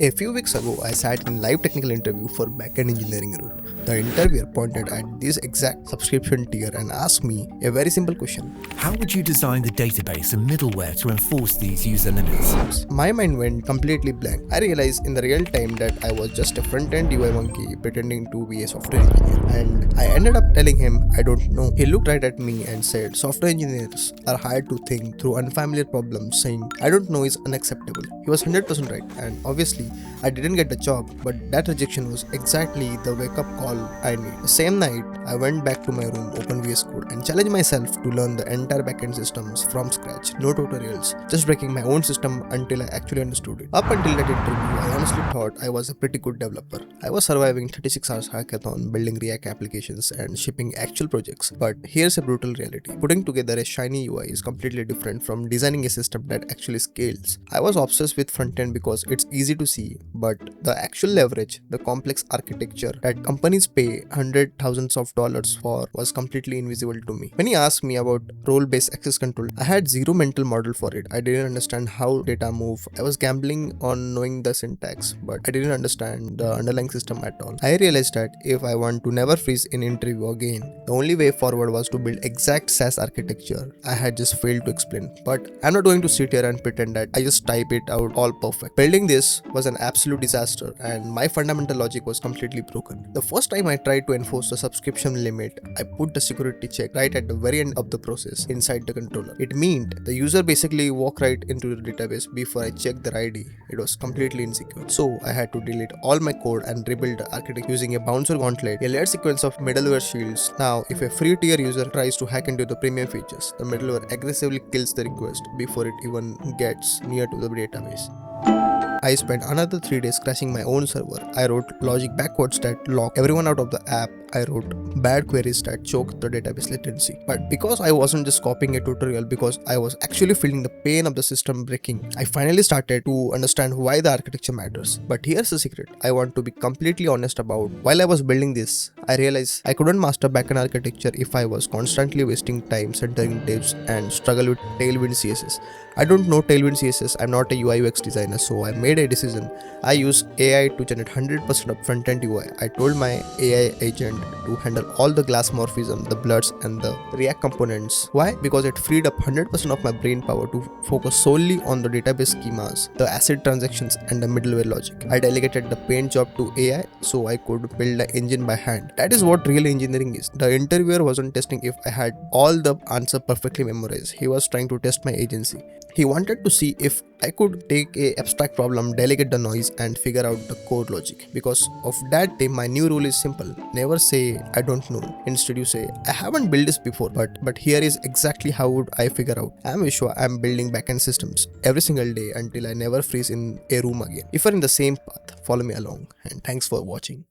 A few weeks ago, I sat in live technical interview for backend engineering role. The interviewer pointed at this exact subscription tier and asked me a very simple question. How would you design the database and middleware to enforce these user limits? My mind went completely blank. I realized in the real time that I was just a front-end UI monkey pretending to be a software engineer. And I ended up telling him I don't know. He looked right at me and said, software engineers are hired to think through unfamiliar problems, saying I don't know is unacceptable. He was 100% right, and obviously I didn't get the job, but that rejection was exactly the wake-up call I need. The same night, I went back to my room, opened VS Code, and challenged myself to learn the entire backend systems from scratch. No tutorials, just breaking my own system until I actually understood it. Up until that interview, I honestly thought I was a pretty good developer. I was surviving 36 hours hackathon, building React applications, and shipping actual projects. But here's a brutal reality. Putting together a shiny UI is completely different from designing a system that actually scales. I was obsessed with frontend because it's easy to see, but the actual leverage, the complex architecture that companies pay hundreds thousands of dollars for was completely invisible to me. When he asked me about role-based access control, I had zero mental model for it. I didn't understand how data move. I was gambling on knowing the syntax, but I didn't understand the underlying system at all. I realized that if I want to never freeze in interview again, the only way forward was to build exact SaaS architecture I had just failed to explain. But I'm not going to sit here and pretend that I just type it out all perfect. Building this was an absolute disaster, and my fundamental logic was completely broken. The first time I tried to enforce the subscription limit, I put the security check right at the very end of the process inside the controller. It meant the user basically walked right into the database before I checked their ID. It was completely insecure. So I had to delete all my code and rebuild the architecture using a bouncer gauntlet, a layered sequence of middleware shields. Now, if a free tier user tries to hack into the premium features, the middleware aggressively kills the request before it even gets near to the database. I spent another 3 days crashing my own server. I wrote logic backwards that locked everyone out of the app. I wrote bad queries that choked the database latency. But because I wasn't just copying a tutorial, because I was actually feeling the pain of the system breaking, I finally started to understand why the architecture matters. But here's the secret I want to be completely honest about. While I was building this, I realized I couldn't master backend architecture if I was constantly wasting time centering divs and struggle with Tailwind CSS. I don't know Tailwind CSS. I'm not a UI UX designer, so I made a decision. I use AI to generate 100% of front-end UI. I told my AI agent to handle all the glass morphism, the blurs, and the React components. Why? Because it freed up 100% of my brain power to focus solely on the database schemas, the ACID transactions, and the middleware logic. I delegated the paint job to AI so I could build the engine by hand. That is what real engineering is. The interviewer wasn't testing if I had all the answer perfectly memorized. He was trying to test my agency. He wanted to see if I could take a abstract problem, delegate the noise, and figure out the code logic. Because of that day, my new rule is simple. Never say I don't know. Instead you say I haven't built this before, but here is exactly how would I figure out. I'm Vishwa. I'm building backend systems every single day until I never freeze in a room again. If you're in the same path, follow me along, and thanks for watching.